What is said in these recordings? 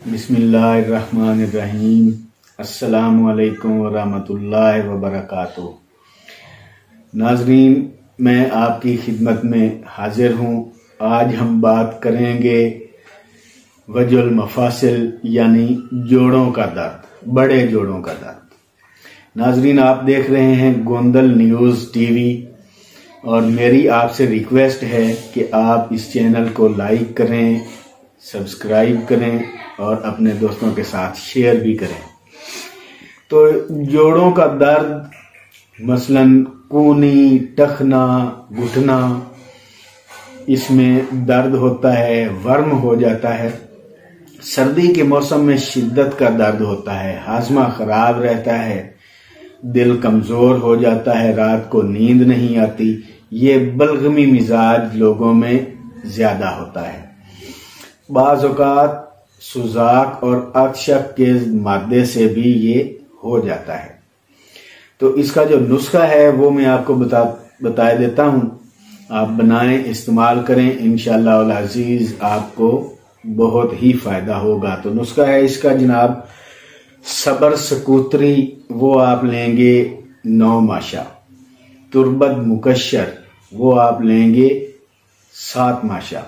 बिस्मिल्लाहिर्रहमानिर्रहीम। अस्सलामुअलैकुम वरहमतुल्लाहि वबरकातुहू। नाजरीन, मैं आपकी खिदमत में हाजिर हूँ। आज हम बात करेंगे वजुल मफासिल यानी जोड़ों का दर्द, बड़े जोड़ों का दर्द। नाजरीन, आप देख रहे हैं गोंदल न्यूज़ टीवी और मेरी आपसे रिक्वेस्ट है कि आप इस चैनल को लाइक करें, सब्सक्राइब करें और अपने दोस्तों के साथ शेयर भी करें। तो जोड़ों का दर्द मसलन कूनी, टखना, घुटना, इसमें दर्द होता है, वर्म हो जाता है। सर्दी के मौसम में शिद्दत का दर्द होता है, हाजमा खराब रहता है, दिल कमजोर हो जाता है, रात को नींद नहीं आती। ये बलगमी मिजाज लोगों में ज्यादा होता है। बाज़ औक़ात सुजाक और अक्षक के मादे से भी ये हो जाता है। तो इसका जो नुस्खा है वो मैं आपको बता देता हूं। आप बनाएं, इस्तेमाल करें, इंशाअल्लाह अल अज़ीज आपको बहुत ही फायदा होगा। तो नुस्खा है इसका जनाब, सबर सकूतरी वो आप लेंगे 9 माशा, तुरबत मुकश्शर वो आप लेंगे 7 माशा,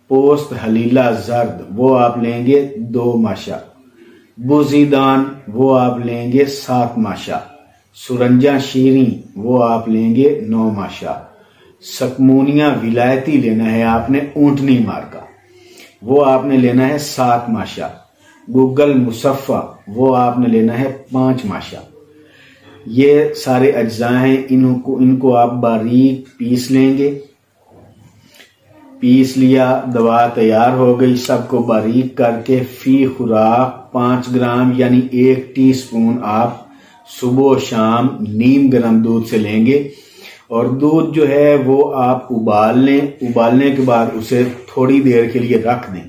पोस्त हलीला जर्द वो आप लेंगे 2 माशा, बुजीदान वो आप लेंगे 7 माशा, सुरंजा शीरी वो आप लेंगे 9 माशा, सकमूनिया विलायती लेना है आपने ऊंटनी मार्का, वो आपने लेना है 7 माशा, गुग्गल मुसफ़ा वो आपने लेना है 5 माशा। ये सारे अज्जा हैं, इनको आप बारीक पीस लेंगे। पीस लिया, दवा तैयार हो गई। सबको बारीक करके फी खुराक 5 ग्राम यानी 1 टीस्पून आप सुबह शाम नीम गर्म दूध से लेंगे। और दूध जो है वो आप उबाल लें। उबालने के बाद उसे थोड़ी देर के लिए रख दें।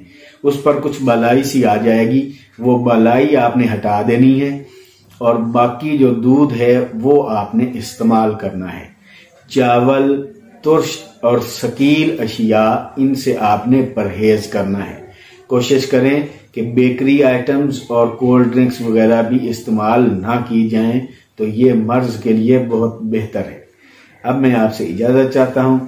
उस पर कुछ बलाई सी आ जाएगी, वो बलाई आपने हटा देनी है और बाकी जो दूध है वो आपने इस्तेमाल करना है। चावल, तुर्श और शकील अशिया, इनसे आपने परहेज करना है। कोशिश करें कि बेकरी आइटम्स और कोल्ड ड्रिंक्स वगैरह भी इस्तेमाल ना की जाएं, तो ये मर्ज के लिए बहुत बेहतर है। अब मैं आपसे इजाजत चाहता हूं।